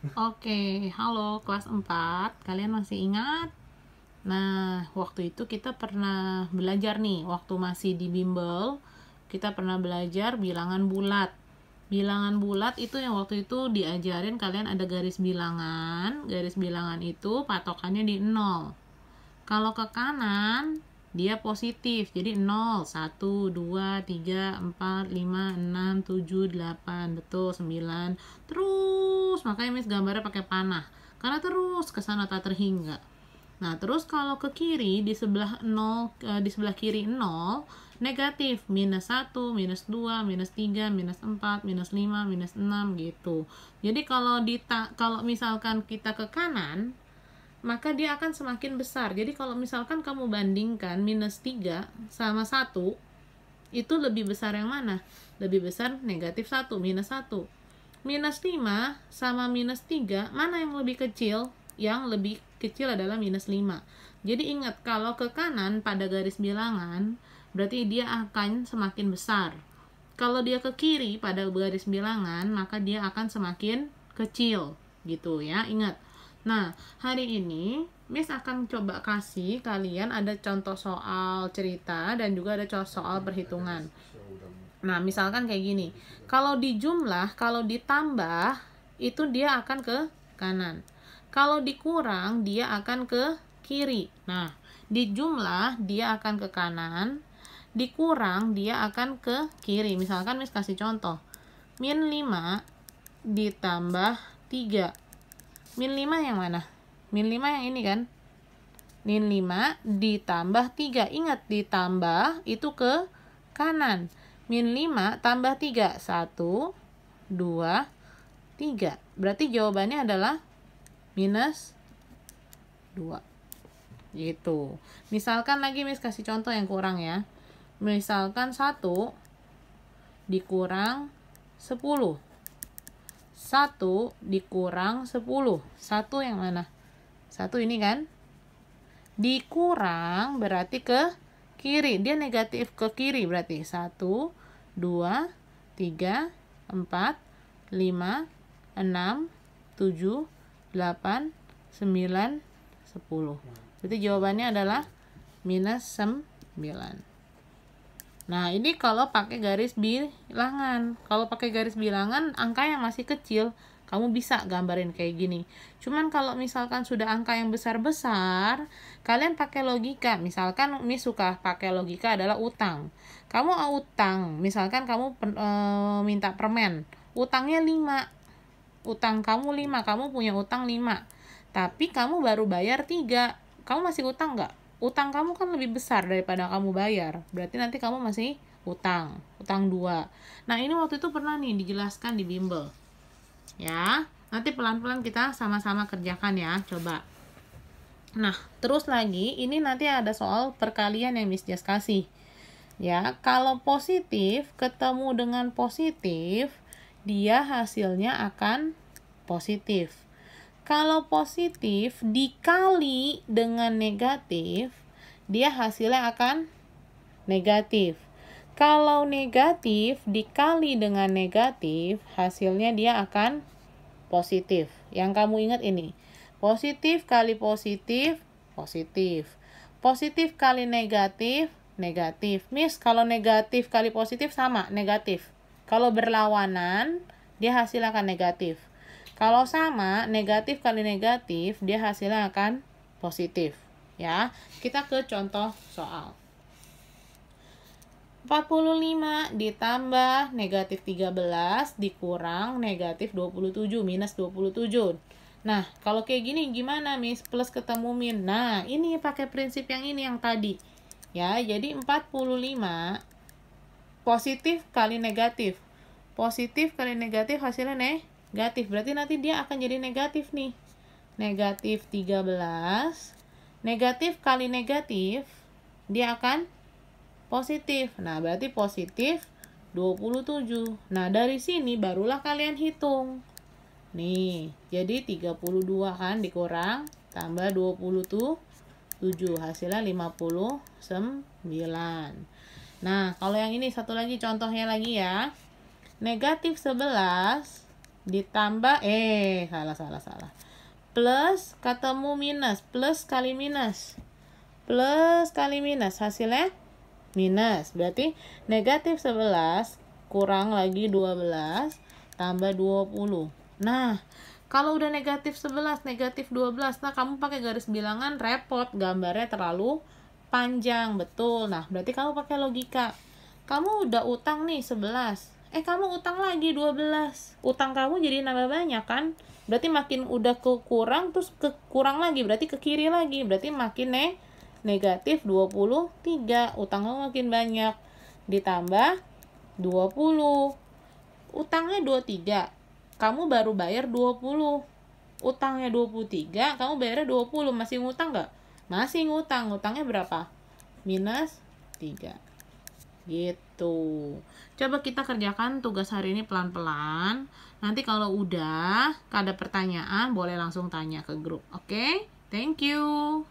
Oke, halo kelas 4. Kalian masih ingat? Nah, waktu itu kita pernah belajar nih, waktu masih di bimbel, kita pernah belajar bilangan bulat. Bilangan bulat itu yang waktu itu diajarin kalian ada garis bilangan. Garis bilangan itu patokannya di 0. Kalau ke kanan, dia positif. Jadi 0, 1, 2, 3, 4, 5, 6, 7, 8. Betul, 9. Terus, makanya Miss gambarnya pakai panah. Karena terus ke sana tak terhingga. Nah, terus kalau ke kiri di sebelah 0, di sebelah kiri 0, negatif, minus 1, minus 2, minus 3, minus 4, minus 5, minus 6 gitu. Jadi kalau misalkan kita ke kanan, maka dia akan semakin besar. Jadi kalau misalkan kamu bandingkan minus 3 sama 1, itu lebih besar yang mana? Lebih besar negatif 1, minus 1. Minus 5 sama minus 3, mana yang lebih kecil? Yang lebih kecil adalah minus 5. Jadi ingat, kalau ke kanan pada garis bilangan, berarti dia akan semakin besar. Kalau dia ke kiri pada garis bilangan, maka dia akan semakin kecil. Gitu ya, ingat. Nah, hari ini Miss akan coba kasih kalian ada contoh soal cerita dan juga ada soal perhitungan. Nah, misalkan kayak gini. Kalau dijumlah, kalau ditambah, itu dia akan ke kanan. Kalau dikurang, dia akan ke kiri. Nah, dijumlah, dia akan ke kanan. Dikurang, dia akan ke kiri. Misalkan Miss kasih contoh. Min 5 ditambah 3. Min 5 yang mana? Min 5 yang ini kan? Min 5 ditambah 3. Ingat, ditambah itu ke kanan. Min 5 tambah 3. 1, 2, 3. Berarti jawabannya adalah minus 2. Gitu. Misalkan lagi Miss kasih contoh yang kurang ya. Misalkan 1 dikurang 10. 1 dikurang 10. 1 yang mana? 1 ini kan? Dikurang berarti ke kiri. Dia negatif ke kiri berarti. 1, 2, 3, 4, 5, 6, 7, 8, 9, 10. Berarti jawabannya adalah minus 9. Nah, ini kalau pakai garis bilangan. Kalau pakai garis bilangan, angka yang masih kecil, kamu bisa gambarin kayak gini. Cuman kalau misalkan sudah angka yang besar-besar, kalian pakai logika. Misalkan Miss suka pakai logika adalah utang. Kamu utang, misalkan kamu minta permen. Utangnya 5. Utang kamu 5, kamu punya utang 5. Tapi kamu baru bayar 3. Kamu masih utang nggak? Utang kamu kan lebih besar daripada kamu bayar. Berarti nanti kamu masih utang 2. Nah, ini waktu itu pernah nih dijelaskan di bimbel. Ya, nanti pelan-pelan kita sama-sama kerjakan ya, coba. Nah, terus lagi, ini nanti ada soal perkalian yang Miss Jas kasih. Ya, kalau positif ketemu dengan positif, dia hasilnya akan positif. Kalau positif dikali dengan negatif, dia hasilnya akan negatif. Kalau negatif dikali dengan negatif, hasilnya dia akan positif. Yang kamu ingat ini. Positif kali positif, positif. Positif kali negatif, negatif. Miss, kalau negatif kali positif sama, negatif. Kalau berlawanan, dia hasilnya akan negatif. Kalau sama, negatif kali negatif, dia hasilnya akan positif. Ya, kita ke contoh soal. 45 ditambah negatif 13 dikurang negatif 27, minus 27. Nah, kalau kayak gini gimana, Miss? Plus ketemu min. Nah, ini pakai prinsip yang ini yang tadi. Ya, jadi 45 positif kali negatif. Positif kali negatif hasilnya negatif. Berarti nanti dia akan jadi negatif nih. Negatif 13. Negatif kali negatif, dia akan positif. Nah, berarti positif 27. Nah, dari sini barulah kalian hitung. Nih, jadi 32 kan dikurang tambah 27. Hasilnya 59. Nah, kalau yang ini satu lagi contohnya lagi ya. Negatif 11 ditambah salah. Plus ketemu minus, plus kali minus. Plus kali minus, hasilnya minus. Berarti negatif 11 kurang lagi 12 tambah 20. Nah, kalau udah negatif 11, negatif 12, nah kamu pakai garis bilangan repot, gambarnya terlalu panjang, betul. Nah, berarti kamu pakai logika. Kamu udah utang nih 11. Kamu utang lagi 12. Utang kamu jadi nambah banyak kan? Berarti makin udah kekurang, terus kekurang lagi, berarti ke kiri lagi. Berarti makin negatif 23. Utang kamu makin banyak. Ditambah 20. Utangnya 23. Kamu baru bayar 20. Utangnya 23, kamu bayarnya 20. Masih ngutang nggak? Masih ngutang. Ngutangnya berapa? Minus 3. Gitu. Coba kita kerjakan tugas hari ini pelan-pelan. Nanti kalau udah ada pertanyaan boleh langsung tanya ke grup. Oke? Thank you.